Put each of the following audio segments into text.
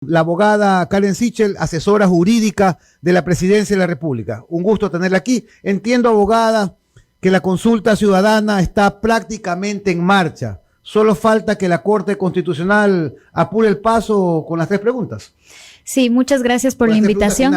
La abogada Karen Sichel, asesora jurídica de la Presidencia de la República. Un gusto tenerla aquí. Entiendo, abogada, que la consulta ciudadana está prácticamente en marcha. Solo falta que la Corte Constitucional apure el paso con las 3 preguntas. Sí, muchas gracias por la invitación.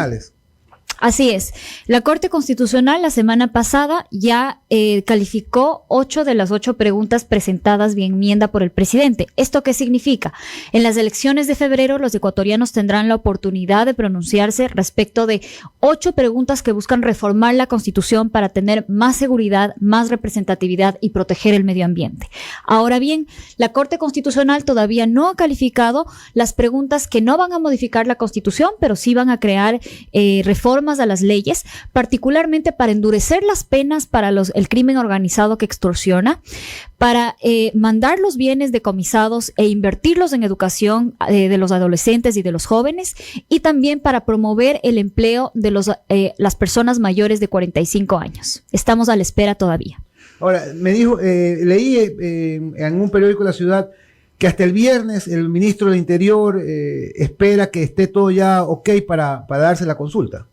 Así es. La Corte Constitucional la semana pasada ya calificó 8 de las 8 preguntas presentadas vía enmienda por el presidente. ¿Esto qué significa? En las elecciones de febrero, los ecuatorianos tendrán la oportunidad de pronunciarse respecto de 8 preguntas que buscan reformar la Constitución para tener más seguridad, más representatividad y proteger el medio ambiente. Ahora bien, la Corte Constitucional todavía no ha calificado las preguntas que no van a modificar la Constitución, pero sí van a crear reformas a las leyes, particularmente para endurecer las penas para el crimen organizado que extorsiona, para mandar los bienes decomisados e invertirlos en educación de los adolescentes y de los jóvenes, y también para promover el empleo de las personas mayores de 45 años. Estamos a la espera todavía. Ahora, me dijo, leí en un periódico de la ciudad que hasta el viernes el ministro del Interior espera que esté todo ya ok para darse la consulta.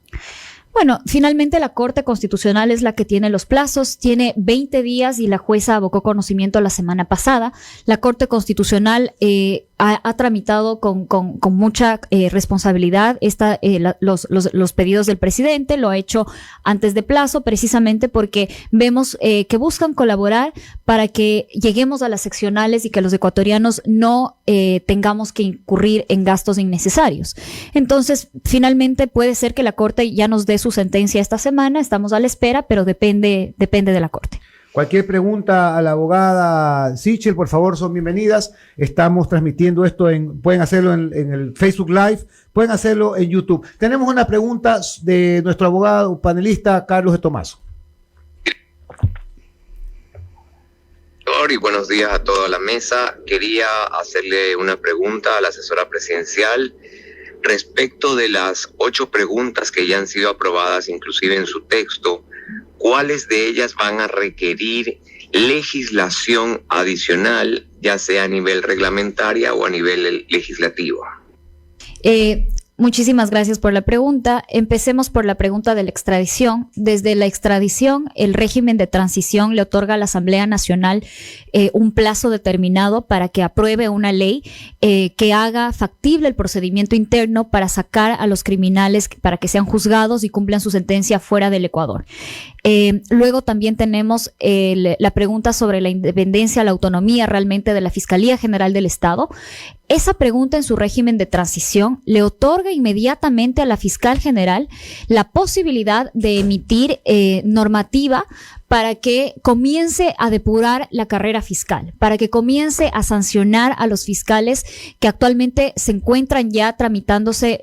Bueno, finalmente la Corte Constitucional es la que tiene los plazos, tiene 20 días y la jueza abocó conocimiento la semana pasada. La Corte Constitucional ha tramitado con mucha responsabilidad los pedidos del presidente, lo ha hecho antes de plazo, precisamente porque vemos que buscan colaborar para que lleguemos a las seccionales y que los ecuatorianos no tengamos que incurrir en gastos innecesarios. Entonces, finalmente puede ser que la Corte ya nos dé su sentencia esta semana, estamos a la espera, pero depende de la Corte. Cualquier pregunta a la abogada Sichel, por favor, son bienvenidas. Estamos transmitiendo esto, pueden hacerlo en el Facebook Live, pueden hacerlo en YouTube. Tenemos una pregunta de nuestro abogado panelista, Carlos de Tomaso. Y buenos días a toda la mesa. Quería hacerle una pregunta a la asesora presidencial respecto de las 8 preguntas que ya han sido aprobadas, inclusive en su texto. ¿Cuáles de ellas van a requerir legislación adicional, ya sea a nivel reglamentaria o a nivel legislativo? Muchísimas gracias por la pregunta. Empecemos por la pregunta de la extradición. Desde la extradición, el régimen de transición le otorga a la Asamblea Nacional un plazo determinado para que apruebe una ley que haga factible el procedimiento interno para sacar a los criminales para que sean juzgados y cumplan su sentencia fuera del Ecuador. Luego también tenemos la pregunta sobre la independencia, la autonomía realmente de la Fiscalía General del Estado. Esa pregunta en su régimen de transición le otorga inmediatamente a la fiscal general la posibilidad de emitir normativa para que comience a depurar la carrera fiscal, para que comience a sancionar a los fiscales que actualmente se encuentran ya tramitándose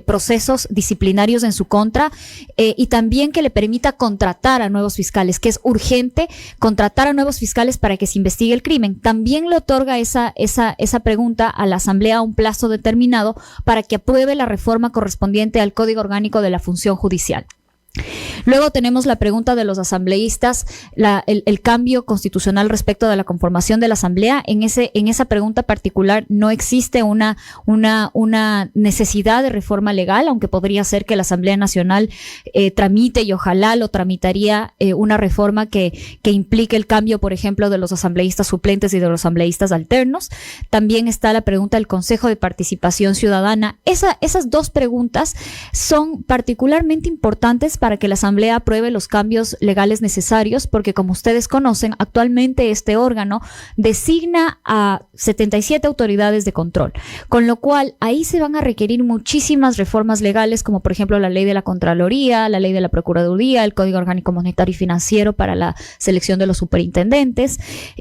procesos disciplinarios en su contra, y también que le permita contratar a nuevos fiscales, que es urgente contratar a nuevos fiscales para que se investigue el crimen. También le otorga esa pregunta a la Asamblea un plazo determinado para que apruebe la reforma correspondiente al Código Orgánico de la Función Judicial. Luego tenemos la pregunta de los asambleístas, el cambio constitucional respecto de la conformación de la Asamblea. En esa pregunta particular no existe una necesidad de reforma legal, aunque podría ser que la Asamblea Nacional tramite, y ojalá lo tramitaría, una reforma que implique el cambio, por ejemplo, de los asambleístas suplentes y de los asambleístas alternos. También está la pregunta del Consejo de Participación Ciudadana. Esas 2 preguntas son particularmente importantes para que la Asamblea apruebe los cambios legales necesarios, porque como ustedes conocen, actualmente este órgano designa a 77 autoridades de control, con lo cual ahí se van a requerir muchísimas reformas legales, como por ejemplo la ley de la Contraloría, la ley de la Procuraduría, el Código Orgánico Monetario y Financiero para la selección de los superintendentes.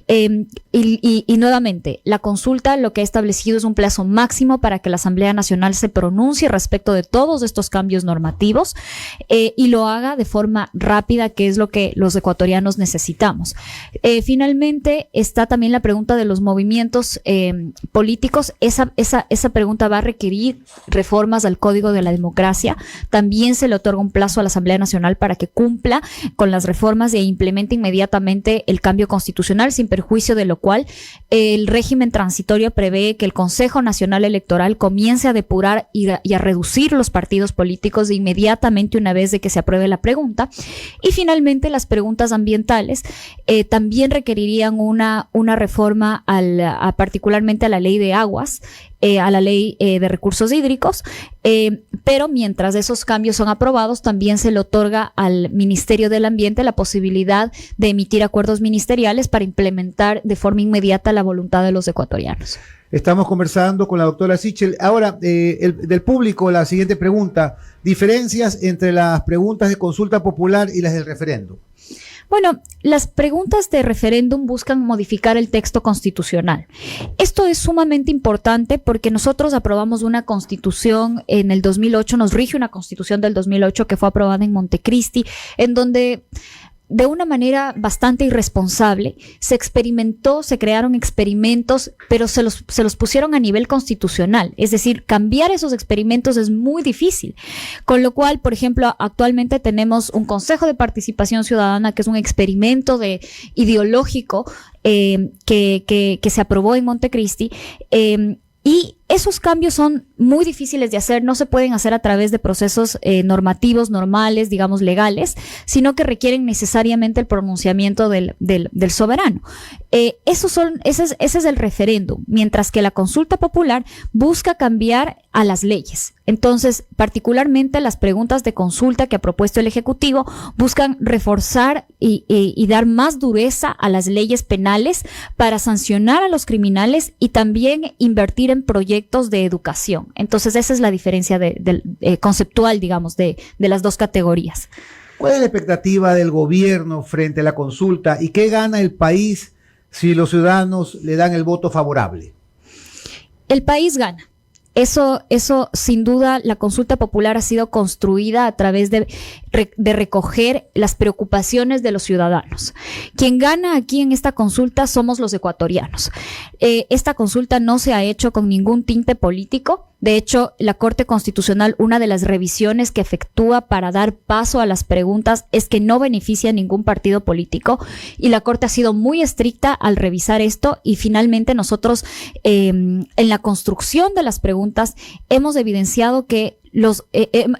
Y nuevamente, la consulta lo que ha establecido es un plazo máximo para que la Asamblea Nacional se pronuncie respecto de todos estos cambios normativos, y lo haga de forma rápida, que es lo que los ecuatorianos necesitamos. Finalmente está también la pregunta de los movimientos políticos. Esa pregunta va a requerir reformas al Código de la Democracia. También se le otorga un plazo a la Asamblea Nacional para que cumpla con las reformas e implemente inmediatamente el cambio constitucional, sin perjuicio de lo cual el régimen transitorio prevé que el Consejo Nacional Electoral comience a depurar y a reducir los partidos políticos inmediatamente una vez de que se apruebe la pregunta. Y finalmente las preguntas ambientales también requerirían una reforma particularmente a la ley de aguas, a la ley de recursos hídricos, pero mientras esos cambios son aprobados, también se le otorga al Ministerio del Ambiente la posibilidad de emitir acuerdos ministeriales para implementar de forma inmediata la voluntad de los ecuatorianos. Estamos conversando con la doctora Sichel. Ahora, del público, la siguiente pregunta: diferencias entre las preguntas de consulta popular y las del referéndum. Bueno, las preguntas de referéndum buscan modificar el texto constitucional. Esto es sumamente importante porque nosotros aprobamos una constitución en el 2008, nos rige una constitución del 2008 que fue aprobada en Montecristi, en donde de una manera bastante irresponsable se crearon experimentos, pero se los pusieron a nivel constitucional. Es decir, cambiar esos experimentos es muy difícil. Con lo cual, por ejemplo, actualmente tenemos un Consejo de Participación Ciudadana que es un experimento ideológico que se aprobó en Montecristi, y esos cambios son muy difíciles de hacer, no se pueden hacer a través de procesos normativos, normales, digamos legales, sino que requieren necesariamente el pronunciamiento del soberano. Ese es el referéndum, mientras que la consulta popular busca cambiar a las leyes. Entonces, particularmente las preguntas de consulta que ha propuesto el Ejecutivo buscan reforzar y dar más dureza a las leyes penales para sancionar a los criminales y también invertir en proyectos de educación. Entonces, esa es la diferencia conceptual, digamos, de las dos categorías. ¿Cuál es la expectativa del gobierno frente a la consulta y qué gana el país si los ciudadanos le dan el voto favorable? El país gana. Eso, sin duda, la consulta popular ha sido construida a través de recoger las preocupaciones de los ciudadanos. Quien gana aquí en esta consulta somos los ecuatorianos. Esta consulta no se ha hecho con ningún tinte político. De hecho, la Corte Constitucional, una de las revisiones que efectúa para dar paso a las preguntas es que no beneficia a ningún partido político, y la Corte ha sido muy estricta al revisar esto, y finalmente nosotros en la construcción de las preguntas hemos evidenciado que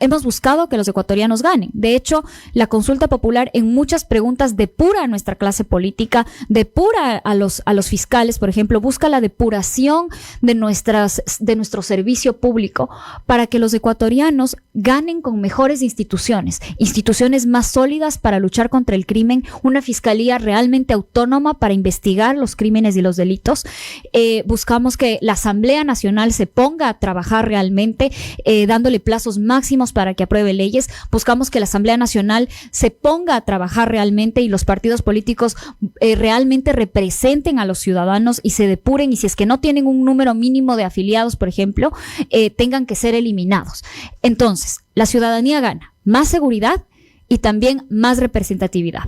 hemos buscado que los ecuatorianos ganen. De hecho, la consulta popular en muchas preguntas depura a nuestra clase política, depura a los fiscales, por ejemplo, busca la depuración de nuestro servicio público para que los ecuatorianos ganen con mejores instituciones más sólidas para luchar contra el crimen, una fiscalía realmente autónoma para investigar los crímenes y los delitos. Buscamos que la Asamblea Nacional se ponga a trabajar realmente, dándole plazos máximos para que apruebe leyes. Buscamos que la Asamblea Nacional se ponga a trabajar realmente y los partidos políticos realmente representen a los ciudadanos y se depuren, y si es que no tienen un número mínimo de afiliados, por ejemplo, tengan que ser eliminados. Entonces, la ciudadanía gana más seguridad y también más representatividad.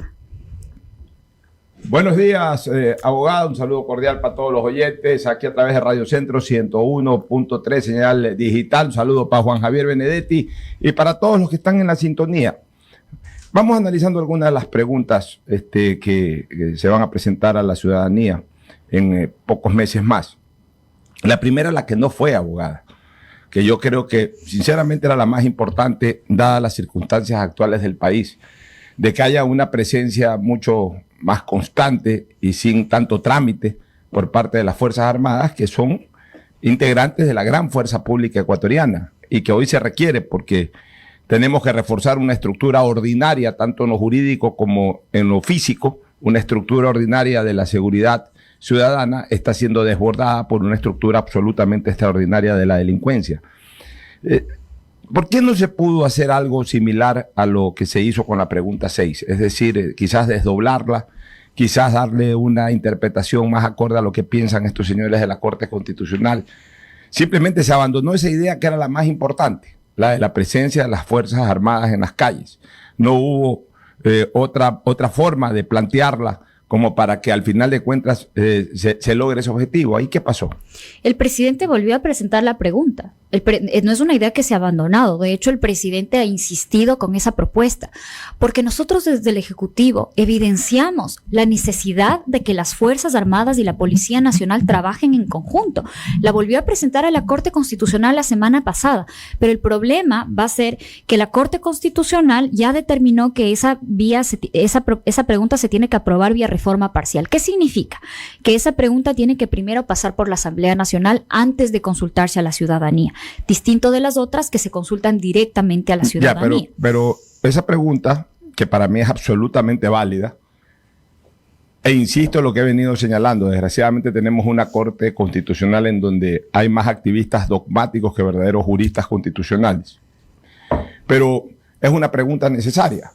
Buenos días, abogado. Un saludo cordial para todos los oyentes aquí a través de Radio Centro 101.3, señal digital. Un saludo para Juan Javier Benedetti y para todos los que están en la sintonía. Vamos analizando algunas de las preguntas que se van a presentar a la ciudadanía en pocos meses más. La primera, la que no fue, abogada, que yo creo que sinceramente era la más importante dadas las circunstancias actuales del país, de que haya una presencia mucho más constante y sin tanto trámite por parte de las Fuerzas Armadas, que son integrantes de la gran fuerza pública ecuatoriana y que hoy se requiere porque tenemos que reforzar una estructura ordinaria, tanto en lo jurídico como en lo físico. Una estructura ordinaria de la seguridad ciudadana está siendo desbordada por una estructura absolutamente extraordinaria de la delincuencia. ¿Por qué no se pudo hacer algo similar a lo que se hizo con la pregunta 6? Es decir, quizás desdoblarla, quizás darle una interpretación más acorde a lo que piensan estos señores de la Corte Constitucional. Simplemente se abandonó esa idea que era la más importante, la de la presencia de las Fuerzas Armadas en las calles. No hubo otra forma de plantearla como para que al final de cuentas se logre ese objetivo. ¿Ahí qué pasó? El presidente volvió a presentar la pregunta. No es una idea que se ha abandonado. De hecho, el presidente ha insistido con esa propuesta, porque nosotros desde el Ejecutivo evidenciamos la necesidad de que las Fuerzas Armadas y la Policía Nacional trabajen en conjunto. La volvió a presentar a la Corte Constitucional la semana pasada, pero el problema va a ser que la Corte Constitucional ya determinó que esa pregunta se tiene que aprobar vía reforma parcial. ¿Qué significa? Que esa pregunta tiene que primero pasar por la Asamblea Nacional antes de consultarse a la ciudadanía, distinto de las otras que se consultan directamente a la ciudadanía. Ya, pero esa pregunta, que para mí es absolutamente válida, e insisto en lo que he venido señalando, desgraciadamente tenemos una Corte Constitucional en donde hay más activistas dogmáticos que verdaderos juristas constitucionales. Pero es una pregunta necesaria.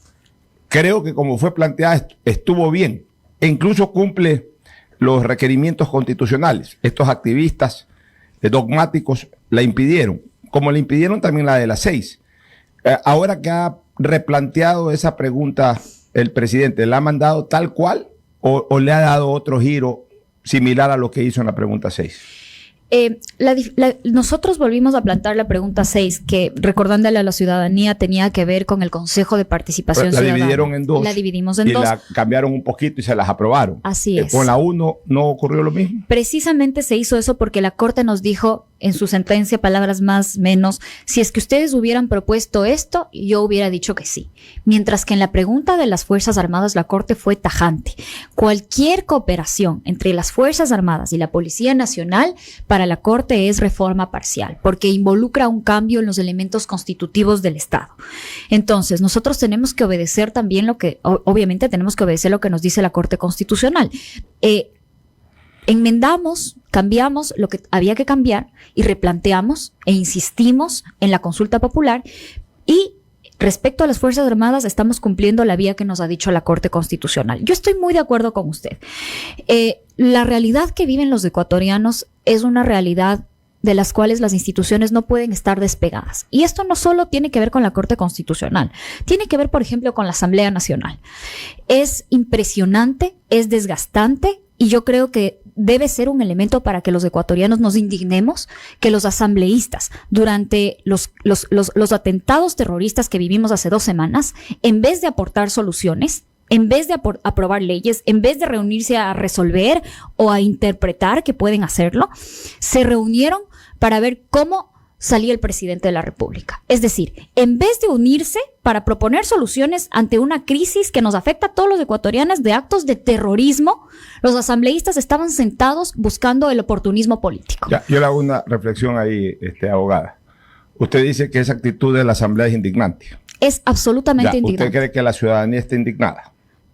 Creo que como fue planteada estuvo bien e incluso cumple los requerimientos constitucionales. Estos activistas dogmáticos la impidieron, como le impidieron también la de las 6. Ahora que ha replanteado esa pregunta el presidente, ¿la ha mandado tal cual o le ha dado otro giro similar a lo que hizo en la pregunta 6? Nosotros volvimos a plantear la pregunta 6, que recordándole a la ciudadanía tenía que ver con el Consejo de Participación Ciudadana. La dividieron en dos. La dividimos en dos. Y la cambiaron un poquito y se las aprobaron. Así es. Con la 1 no ocurrió lo mismo. Precisamente se hizo eso porque la Corte nos dijo en su sentencia, palabras más menos, si es que ustedes hubieran propuesto esto, yo hubiera dicho que sí. Mientras que en la pregunta de las Fuerzas Armadas la Corte fue tajante. Cualquier cooperación entre las Fuerzas Armadas y la Policía Nacional para la Corte es reforma parcial, porque involucra un cambio en los elementos constitutivos del Estado. Entonces, nosotros tenemos que obedecer también obviamente tenemos que obedecer lo que nos dice la Corte Constitucional. Enmendamos, cambiamos lo que había que cambiar y replanteamos e insistimos en la consulta popular, y respecto a las Fuerzas Armadas estamos cumpliendo la vía que nos ha dicho la Corte Constitucional. Yo estoy muy de acuerdo con usted. La realidad que viven los ecuatorianos es una realidad de las cuales las instituciones no pueden estar despegadas. Y esto no solo tiene que ver con la Corte Constitucional, tiene que ver, por ejemplo, con la Asamblea Nacional. Es impresionante, es desgastante, y yo creo que debe ser un elemento para que los ecuatorianos nos indignemos que los asambleístas, durante los atentados terroristas que vivimos hace 2 semanas, en vez de aportar soluciones, en vez de aprobar leyes, en vez de reunirse a resolver o a interpretar, que pueden hacerlo, se reunieron para ver cómo salía el presidente de la República. Es decir, en vez de unirse para proponer soluciones ante una crisis que nos afecta a todos los ecuatorianos de actos de terrorismo, los asambleístas estaban sentados buscando el oportunismo político. Ya, yo le hago una reflexión ahí, abogada. Usted dice que esa actitud de la Asamblea es indignante. Es absolutamente indignante. ¿Usted cree que la ciudadanía está indignada?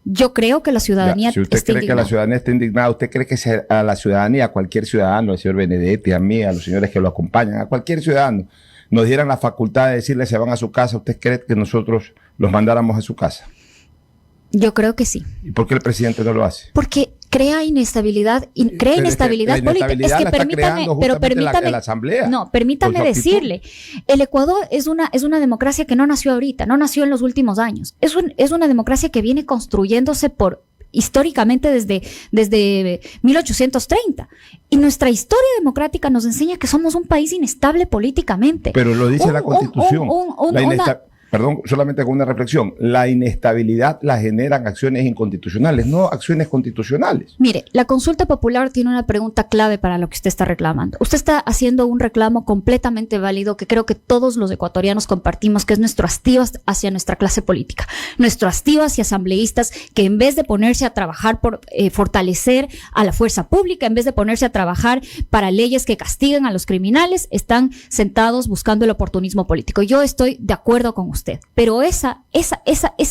Yo creo que la ciudadanía si usted cree que la ciudadanía está indignada, ¿usted cree que a la ciudadanía, a cualquier ciudadano, al señor Benedetti, a mí, a los señores que lo acompañan, a cualquier ciudadano, nos dieran la facultad de decirle se van a su casa, ¿usted cree que nosotros los mandáramos a su casa? Yo creo que sí. ¿Y por qué el presidente no lo hace? Porque crea inestabilidad, inestabilidad política. Es que permítame, la Asamblea. No, permítame decirle, el Ecuador es una democracia que no nació ahorita, no nació en los últimos años. Es una democracia que viene construyéndose históricamente desde 1830. Y nuestra historia democrática nos enseña que somos un país inestable políticamente. Pero lo dice la Constitución. Perdón, solamente con una reflexión. La inestabilidad la generan acciones inconstitucionales, no acciones constitucionales. Mire, la consulta popular tiene una pregunta clave para lo que usted está reclamando. Usted está haciendo un reclamo completamente válido que creo que todos los ecuatorianos compartimos, que es nuestro hastío hacia nuestra clase política, nuestro hastío hacia asambleístas que en vez de ponerse a trabajar por fortalecer a la fuerza pública, en vez de ponerse a trabajar para leyes que castiguen a los criminales, están sentados buscando el oportunismo político. Yo estoy de acuerdo con usted. Pero ese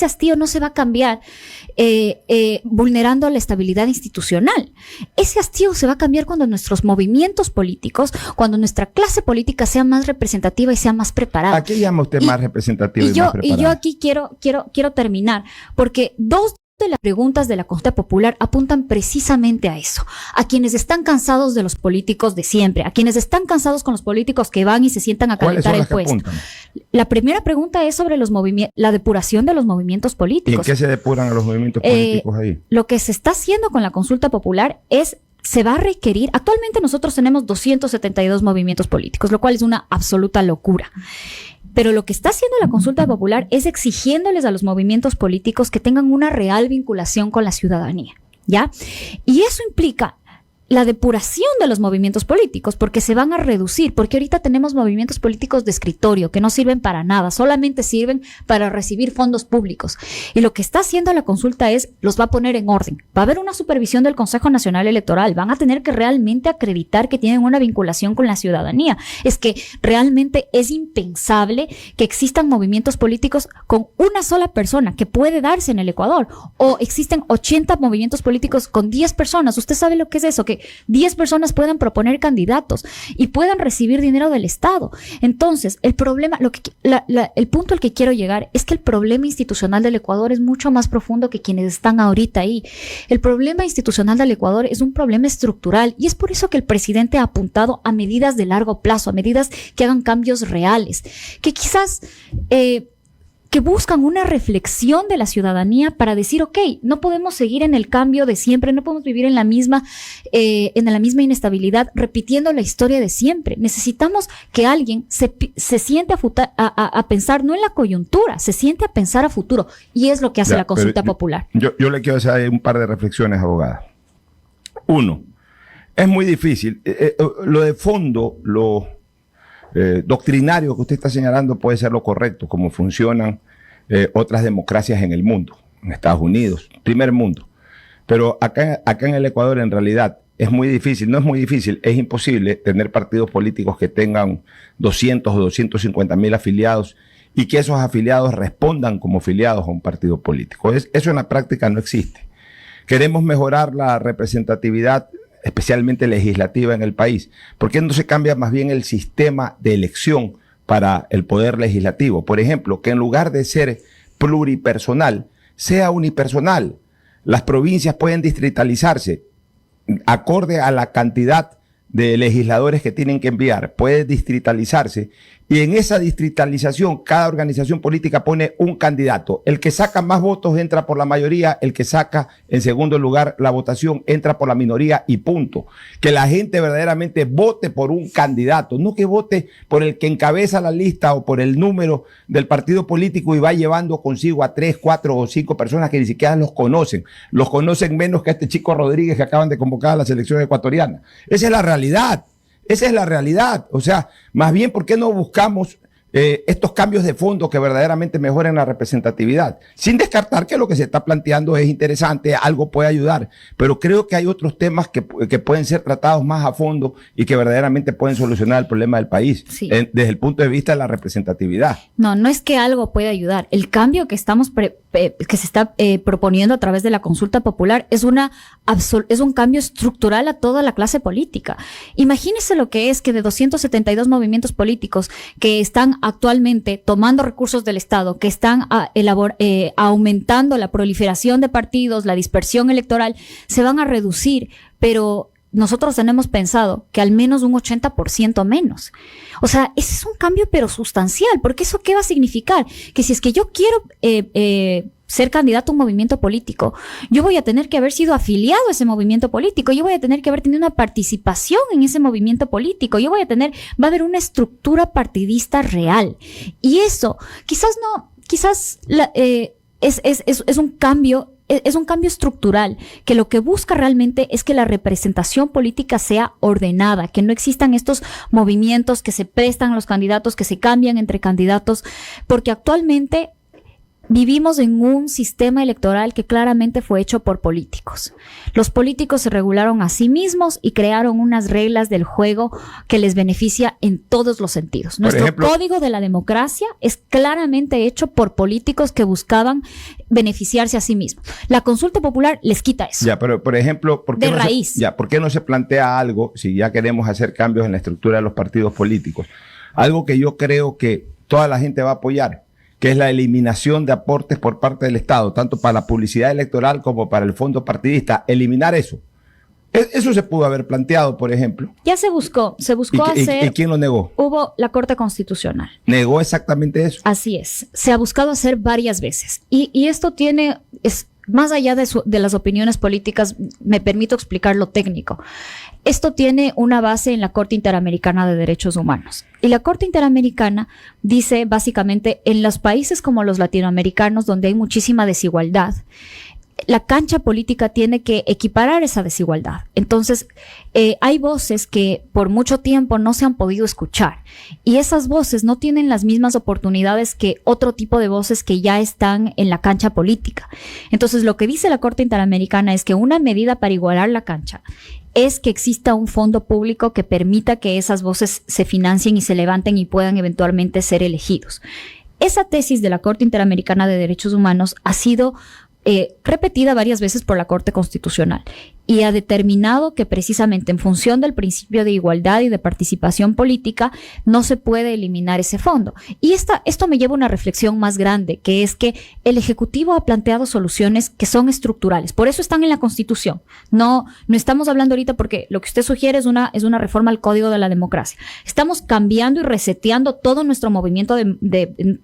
hastío no se va a cambiar vulnerando la estabilidad institucional. Ese hastío se va a cambiar cuando nuestros movimientos políticos, cuando nuestra clase política sea más representativa y sea más preparada. ¿A qué llama usted más representativa y más preparada? Y yo aquí quiero terminar, porque 2 de las preguntas de la consulta popular apuntan precisamente a eso, a quienes están cansados de los políticos de siempre, a quienes están cansados con los políticos que van y se sientan a calentar el puesto. La primera pregunta es sobre los la depuración de los movimientos políticos. ¿Y en qué se depuran a los movimientos políticos ahí? Lo que se está haciendo con la consulta popular se va a requerir, actualmente nosotros tenemos 272 movimientos políticos, lo cual es una absoluta locura. Pero lo que está haciendo la consulta popular es exigiéndoles a los movimientos políticos que tengan una real vinculación con la ciudadanía, ¿ya? Y eso implica la depuración de los movimientos políticos, porque se van a reducir, porque ahorita tenemos movimientos políticos de escritorio que no sirven para nada, solamente sirven para recibir fondos públicos. Y lo que está haciendo la consulta los va a poner en orden. Va a haber una supervisión del Consejo Nacional Electoral, van a tener que realmente acreditar que tienen una vinculación con la ciudadanía. Es que realmente es impensable que existan movimientos políticos con una sola persona, que puede darse en el Ecuador, o existen 80 movimientos políticos con 10 personas. ¿Usted sabe lo que es eso? Que 10 personas puedan proponer candidatos y puedan recibir dinero del Estado. Entonces, el problema, el punto al que quiero llegar es que el problema institucional del Ecuador es mucho más profundo que quienes están ahorita ahí. El problema institucional del Ecuador es un problema estructural y es por eso que el presidente ha apuntado a medidas de largo plazo, a medidas que hagan cambios reales, que quizás que buscan una reflexión de la ciudadanía para decir, ok, no podemos seguir en el cambio de siempre, no podemos vivir en la misma inestabilidad, repitiendo la historia de siempre. Necesitamos que alguien se siente a pensar no en la coyuntura, se siente a pensar a futuro, y es lo que hace la consulta popular. Yo le quiero hacer un par de reflexiones, abogada. Uno, es muy difícil. Lo de fondo, doctrinario que usted está señalando puede ser lo correcto, como funcionan otras democracias en el mundo, en Estados Unidos, primer mundo. Pero acá en el Ecuador en realidad es muy difícil, no es muy difícil, es imposible tener partidos políticos que tengan 200 o 250 mil afiliados y que esos afiliados respondan como afiliados a un partido político. Eso en la práctica no existe. Queremos mejorar la representatividad, especialmente legislativa en el país. ¿Por qué no se cambia más bien el sistema de elección para el poder legislativo? Por ejemplo, que en lugar de ser pluripersonal, sea unipersonal. Las provincias pueden distritalizarse acorde a la cantidad de legisladores que tienen que enviar. Puede distritalizarse y en esa distritalización cada organización política pone un candidato. El que saca más votos entra por la mayoría, el que saca en segundo lugar la votación entra por la minoría y punto. Que la gente verdaderamente vote por un candidato, no que vote por el que encabeza la lista o por el número del partido político y va llevando consigo a 3, 4 o 5 personas que ni siquiera los conocen. Los conocen menos que a este chico Rodríguez que acaban de convocar a la selección ecuatoriana. Esa es la realidad. Esa es la realidad. O sea, más bien, ¿por qué no buscamos estos cambios de fondo que verdaderamente mejoren la representatividad? Sin descartar que lo que se está planteando es interesante, algo puede ayudar, pero creo que hay otros temas que pueden ser tratados más a fondo y que verdaderamente pueden solucionar el problema del país, sí, desde el punto de vista de la representatividad. No es que algo pueda ayudar. El cambio que se está proponiendo a través de la consulta popular es un cambio estructural a toda la clase política. Imagínese lo que es que de 272 movimientos políticos que están actualmente tomando recursos del Estado, que están aumentando la proliferación de partidos, la dispersión electoral, se van a reducir, pero nosotros tenemos pensado que al menos un 80% menos. O sea, ese es un cambio pero sustancial, porque ¿eso qué va a significar? Que si es que yo quiero ser candidato a un movimiento político, yo voy a tener que haber sido afiliado a ese movimiento político, yo voy a tener que haber tenido una participación en ese movimiento político, va a haber una estructura partidista real. Y eso, es un cambio. Es un cambio estructural que lo que busca realmente es que la representación política sea ordenada, que no existan estos movimientos que se prestan a los candidatos, que se cambian entre candidatos, porque actualmente vivimos en un sistema electoral que claramente fue hecho por políticos. Los políticos se regularon a sí mismos y crearon unas reglas del juego que les beneficia en todos los sentidos. Nuestro código de la democracia es claramente hecho por políticos que buscaban beneficiarse a sí mismos. La consulta popular les quita eso. Ya, pero por ejemplo, ¿por qué no se plantea algo, si ya queremos hacer cambios en la estructura de los partidos políticos? Algo que yo creo que toda la gente va a apoyar, que es la eliminación de aportes por parte del Estado, tanto para la publicidad electoral como para el fondo partidista, eliminar eso. Eso se pudo haber planteado, por ejemplo. Ya se buscó hacer... ¿Y quién lo negó? Hubo la Corte Constitucional. ¿Negó exactamente eso? Así es. Se ha buscado hacer varias veces. Y esto más allá de las opiniones políticas, me permito explicar lo técnico. Esto tiene una base en la Corte Interamericana de Derechos Humanos. Y la Corte Interamericana dice básicamente, en los países como los latinoamericanos, donde hay muchísima desigualdad, la cancha política tiene que equiparar esa desigualdad. Entonces, hay voces que por mucho tiempo no se han podido escuchar y esas voces no tienen las mismas oportunidades que otro tipo de voces que ya están en la cancha política. Entonces, lo que dice la Corte Interamericana es que una medida para igualar la cancha es que exista un fondo público que permita que esas voces se financien y se levanten y puedan eventualmente ser elegidos. Esa tesis de la Corte Interamericana de Derechos Humanos ha sido repetida varias veces por la Corte Constitucional y ha determinado que precisamente en función del principio de igualdad y de participación política no se puede eliminar ese fondo. Y esto me lleva a una reflexión más grande, que es que el Ejecutivo ha planteado soluciones que son estructurales, por eso están en la Constitución. No estamos hablando ahorita porque lo que usted sugiere es una reforma al Código de la Democracia. Estamos cambiando y reseteando todo nuestro movimiento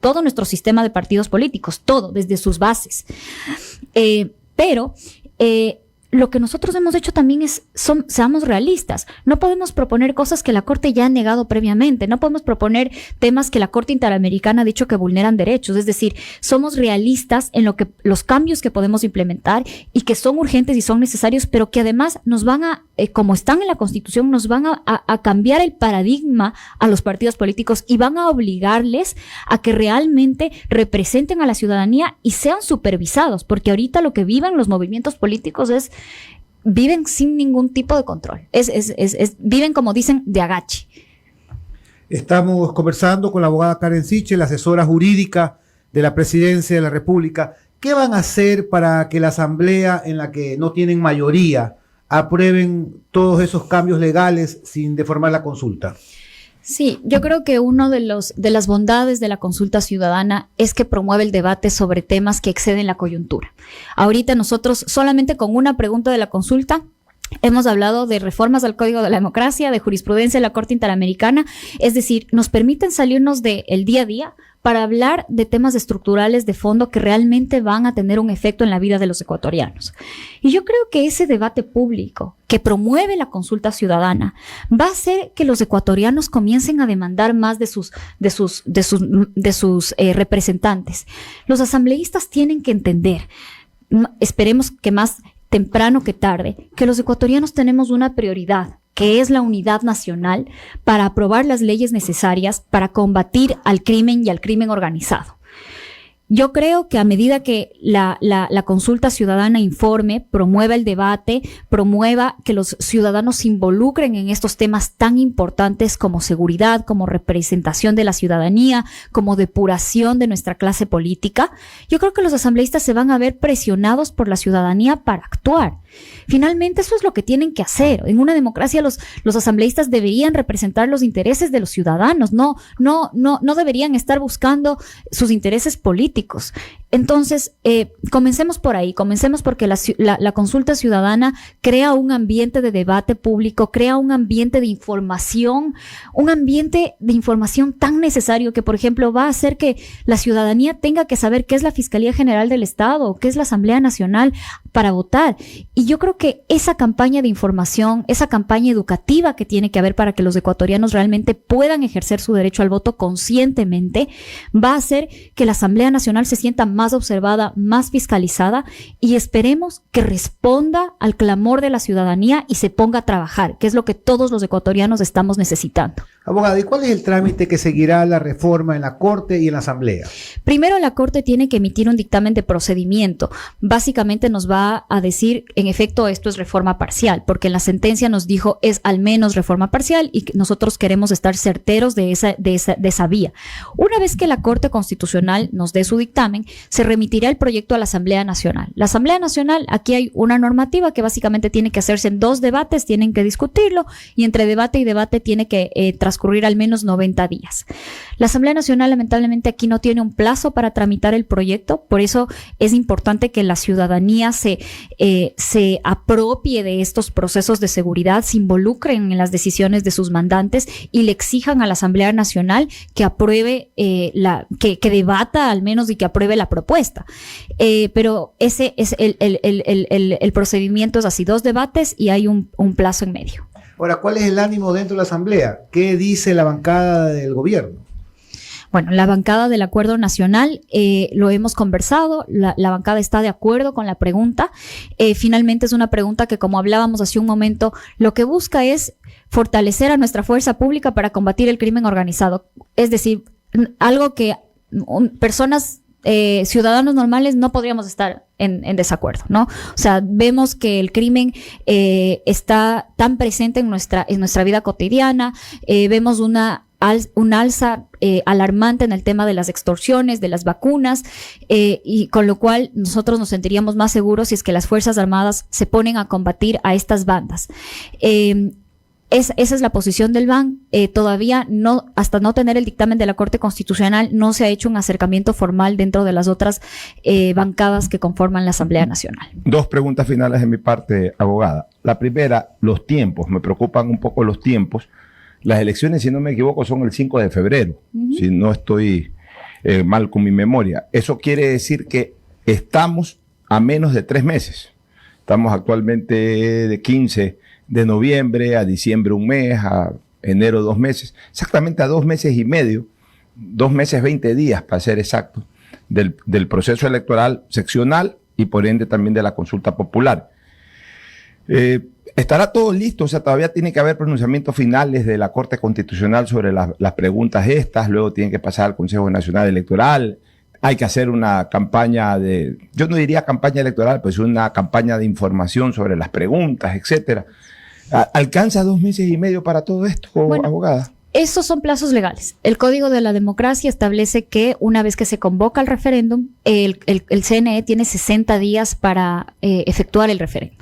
todo nuestro sistema de partidos políticos, todo desde sus bases. Pero lo que nosotros hemos hecho también seamos realistas. No podemos proponer cosas que la Corte ya ha negado previamente. No podemos proponer temas que la Corte Interamericana ha dicho que vulneran derechos. Es decir, somos realistas en los cambios que podemos implementar y que son urgentes y son necesarios, pero que además nos van como están en la Constitución, nos van a cambiar el paradigma a los partidos políticos y van a obligarles a que realmente representen a la ciudadanía y sean supervisados, porque ahorita lo que viven los movimientos políticos viven sin ningún tipo de control. Viven, como dicen, de agache. Estamos conversando con la abogada Karen Sichel, la asesora jurídica de la Presidencia de la República. ¿Qué van a hacer para que la Asamblea, en la que no tienen mayoría, aprueben todos esos cambios legales sin deformar la consulta? Sí, yo creo que uno de las bondades de la consulta ciudadana es que promueve el debate sobre temas que exceden la coyuntura. Ahorita nosotros solamente con una pregunta de la consulta hemos hablado de reformas al Código de la Democracia, de jurisprudencia de la Corte Interamericana, es decir, nos permiten salirnos del día a día para hablar de temas estructurales de fondo que realmente van a tener un efecto en la vida de los ecuatorianos. Y yo creo que ese debate público que promueve la consulta ciudadana va a hacer que los ecuatorianos comiencen a demandar más de sus representantes. Los asambleístas tienen que entender, esperemos que más temprano que tarde, que los ecuatorianos tenemos una prioridad, que es la unidad nacional para aprobar las leyes necesarias para combatir al crimen y al crimen organizado. Yo creo que a medida que la consulta ciudadana informe, promueva el debate, promueva que los ciudadanos se involucren en estos temas tan importantes como seguridad, como representación de la ciudadanía, como depuración de nuestra clase política, yo creo que los asambleístas se van a ver presionados por la ciudadanía para actuar. Finalmente, eso es lo que tienen que hacer. En una democracia los asambleístas deberían representar los intereses de los ciudadanos, no deberían estar buscando sus intereses políticos. Entonces, comencemos por ahí, comencemos porque la consulta ciudadana crea un ambiente de debate público, crea un ambiente de información tan necesario que, por ejemplo, va a hacer que la ciudadanía tenga que saber qué es la Fiscalía General del Estado, qué es la Asamblea Nacional para votar. Y yo creo que esa campaña de información, esa campaña educativa que tiene que haber para que los ecuatorianos realmente puedan ejercer su derecho al voto conscientemente, va a hacer que la Asamblea Nacional se sienta más observada, más fiscalizada y esperemos que responda al clamor de la ciudadanía y se ponga a trabajar, que es lo que todos los ecuatorianos estamos necesitando. Abogada, ¿y cuál es el trámite que seguirá la reforma en la Corte y en la Asamblea? Primero, la Corte tiene que emitir un dictamen de procedimiento. Básicamente nos va a decir, en efecto, esto es reforma parcial, porque en la sentencia nos dijo es al menos reforma parcial y nosotros queremos estar certeros de esa vía. Una vez que la Corte Constitucional nos dé su dictamen, se remitirá el proyecto a la Asamblea Nacional. La Asamblea Nacional, aquí hay una normativa que básicamente tiene que hacerse en 2 debates, tienen que discutirlo y entre debate y debate tiene que transcurrir al menos 90 días. La Asamblea Nacional lamentablemente aquí no tiene un plazo para tramitar el proyecto, por eso es importante que la ciudadanía se apropie de estos procesos de seguridad, se involucren en las decisiones de sus mandantes y le exijan a la Asamblea Nacional que apruebe, que debata al menos y que apruebe la propuesta. Pero ese es el procedimiento, es así, 2 debates y hay un plazo en medio. Ahora, ¿cuál es el ánimo dentro de la Asamblea? ¿Qué dice la bancada del gobierno? Bueno, la bancada del Acuerdo Nacional, lo hemos conversado, la bancada está de acuerdo con la pregunta. Finalmente es una pregunta que, como hablábamos hace un momento, lo que busca es fortalecer a nuestra fuerza pública para combatir el crimen organizado. Es decir, algo que personas, ciudadanos normales no podríamos estar en desacuerdo, ¿no? O sea, vemos que el crimen está tan presente en nuestra vida cotidiana, vemos un alza alarmante en el tema de las extorsiones, de las vacunas, y con lo cual nosotros nos sentiríamos más seguros si es que las Fuerzas Armadas se ponen a combatir a estas bandas. Esa es la posición del BAN. Todavía no, hasta no tener el dictamen de la Corte Constitucional, no se ha hecho un acercamiento formal dentro de las otras bancadas que conforman la Asamblea Nacional. 2 preguntas finales de mi parte, abogada. La primera, los tiempos. Me preocupan un poco los tiempos. Las elecciones, si no me equivoco, son el 5 de febrero, si no estoy mal con mi memoria. Eso quiere decir que estamos a menos de 3 meses. Estamos actualmente de 15 de noviembre a diciembre 1 mes, a enero 2 meses, exactamente a 2 meses y medio, 2 meses 20 días para ser exacto, del proceso electoral seccional y por ende también de la consulta popular. Estará todo listo, o sea, todavía tiene que haber pronunciamientos finales de la Corte Constitucional sobre las preguntas estas, luego tienen que pasar al Consejo Nacional Electoral, hay que hacer una campaña yo no diría campaña electoral, pues una campaña de información sobre las preguntas, etcétera. ¿Alcanza 2 meses y medio para todo esto, abogada? Esos son plazos legales. El Código de la Democracia establece que una vez que se convoca el referéndum, el CNE tiene 60 días para efectuar el referéndum.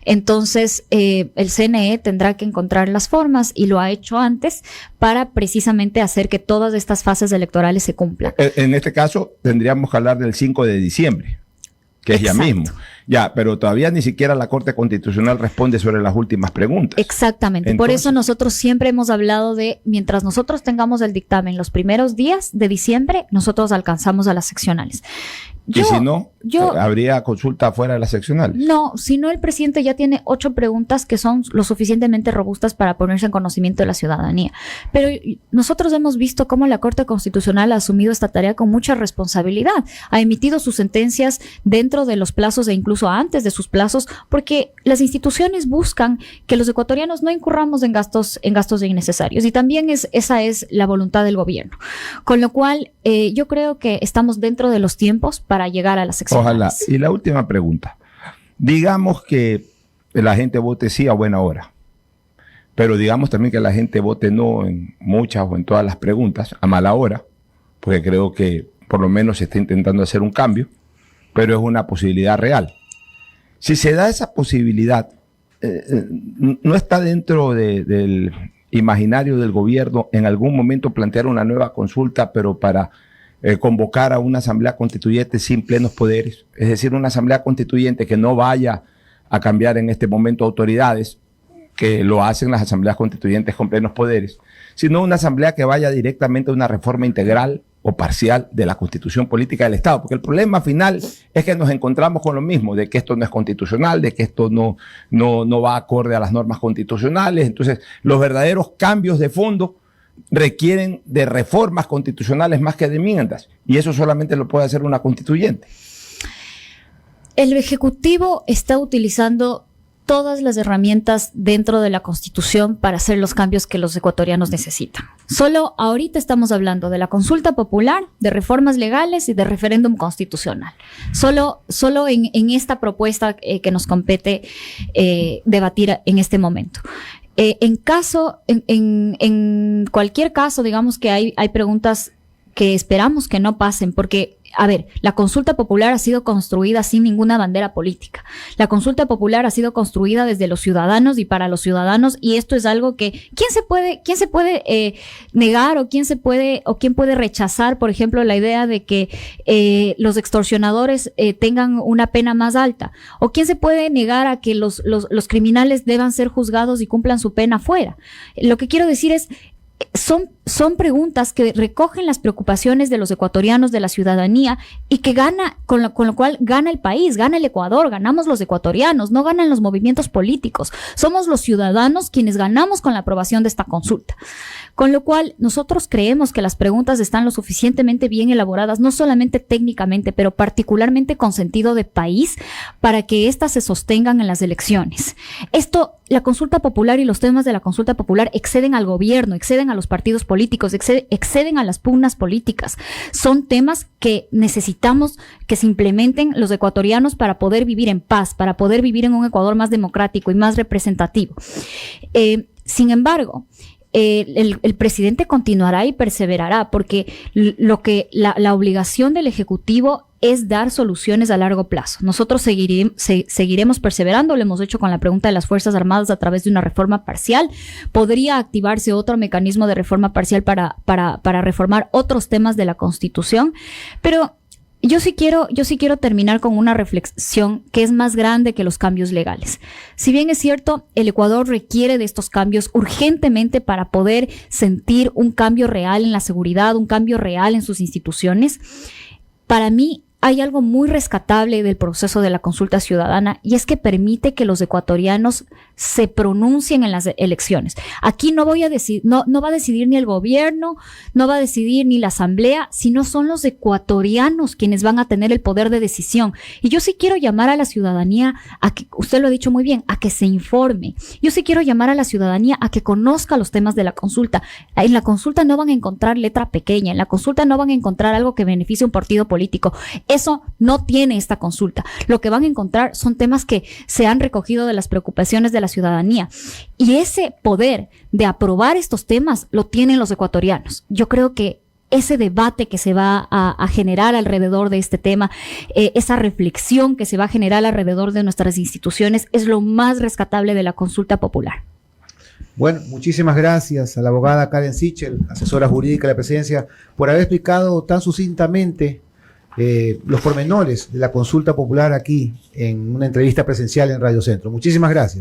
Entonces, el CNE tendrá que encontrar las formas, y lo ha hecho antes, para precisamente hacer que todas estas fases electorales se cumplan. En este caso, tendríamos que hablar del 5 de diciembre, que es Exacto. ya mismo. Ya, pero todavía ni siquiera la Corte Constitucional responde sobre las últimas preguntas. Exactamente. Por eso nosotros siempre hemos hablado de, mientras nosotros tengamos el dictamen los primeros días de diciembre, nosotros alcanzamos a las seccionales. Y si no, ¿habría consulta fuera de las seccionales? No, si no, el presidente ya tiene 8 preguntas que son lo suficientemente robustas para ponerse en conocimiento de la ciudadanía. Pero nosotros hemos visto cómo la Corte Constitucional ha asumido esta tarea con mucha responsabilidad. Ha emitido sus sentencias dentro de los plazos e incluso antes de sus plazos, porque las instituciones buscan que los ecuatorianos no incurramos en gastos innecesarios. Y también esa es la voluntad del gobierno. Con lo cual, yo creo que estamos dentro de los tiempos para llegar a las seccionales. Ojalá. Y la última pregunta. Digamos que la gente vote sí a buena hora, pero digamos también que la gente vote no en muchas o en todas las preguntas a mala hora, porque creo que por lo menos se está intentando hacer un cambio, pero es una posibilidad real. Si se da esa posibilidad, no está dentro del imaginario del gobierno en algún momento plantear una nueva consulta, pero para convocar a una asamblea constituyente sin plenos poderes, es decir, una asamblea constituyente que no vaya a cambiar en este momento autoridades, que lo hacen las asambleas constituyentes con plenos poderes, sino una asamblea que vaya directamente a una reforma integral o parcial de la constitución política del Estado, porque el problema final es que nos encontramos con lo mismo, de que esto no es constitucional, de que esto no va acorde a las normas constitucionales. Entonces, los verdaderos cambios de fondo requieren de reformas constitucionales más que de enmiendas, y eso solamente lo puede hacer una constituyente. El Ejecutivo está utilizando todas las herramientas dentro de la Constitución para hacer los cambios que los ecuatorianos necesitan. Solo ahorita estamos hablando de la consulta popular, de reformas legales y de referéndum constitucional. Solo en esta propuesta que nos compete debatir en este momento. En cualquier caso, digamos que hay preguntas que esperamos que no pasen, porque a ver, la consulta popular ha sido construida sin ninguna bandera política. La consulta popular ha sido construida desde los ciudadanos y para los ciudadanos, y esto es algo que quién se puede negar o quién puede rechazar, por ejemplo, la idea de que los extorsionadores tengan una pena más alta, o quién se puede negar a que los criminales deban ser juzgados y cumplan su pena fuera. Lo que quiero decir es, son preguntas que recogen las preocupaciones de los ecuatorianos, de la ciudadanía, y que con lo cual gana el país, gana el Ecuador, ganamos los ecuatorianos, no ganan los movimientos políticos. Somos los ciudadanos quienes ganamos con la aprobación de esta consulta. Con lo cual, nosotros creemos que las preguntas están lo suficientemente bien elaboradas, no solamente técnicamente, pero particularmente con sentido de país, para que éstas se sostengan en las elecciones. La consulta popular y los temas de la consulta popular exceden al gobierno, exceden a los partidos políticos, exceden a las pugnas políticas. Son temas que necesitamos que se implementen los ecuatorianos para poder vivir en paz, para poder vivir en un Ecuador más democrático y más representativo. Sin embargo, el presidente continuará y perseverará, porque la obligación del Ejecutivo es dar soluciones a largo plazo. Nosotros seguiremos perseverando, lo hemos hecho con la pregunta de las Fuerzas Armadas a través de una reforma parcial. Podría activarse otro mecanismo de reforma parcial para reformar otros temas de la Constitución, pero yo sí quiero terminar con una reflexión que es más grande que los cambios legales. Si bien es cierto, el Ecuador requiere de estos cambios urgentemente para poder sentir un cambio real en la seguridad, un cambio real en sus instituciones, para mí hay algo muy rescatable del proceso de la consulta ciudadana, y es que permite que los ecuatorianos se pronuncien en las elecciones. Aquí no va a decidir ni el gobierno, no va a decidir ni la asamblea, sino son los ecuatorianos quienes van a tener el poder de decisión. Y yo sí quiero llamar a la ciudadanía a que, usted lo ha dicho muy bien, a que se informe. Yo sí quiero llamar a la ciudadanía a que conozca los temas de la consulta. En la consulta no van a encontrar letra pequeña, en la consulta no van a encontrar algo que beneficie a un partido político. Eso no tiene esta consulta. Lo que van a encontrar son temas que se han recogido de las preocupaciones de la ciudadanía. Y ese poder de aprobar estos temas lo tienen los ecuatorianos. Yo creo que ese debate que se va a generar alrededor de este tema, esa reflexión que se va a generar alrededor de nuestras instituciones, es lo más rescatable de la consulta popular. Bueno, muchísimas gracias a la abogada Karen Sichel, asesora jurídica de la presidencia, por haber explicado tan sucintamente los pormenores de la consulta popular aquí en una entrevista presencial en Radio Centro. Muchísimas gracias.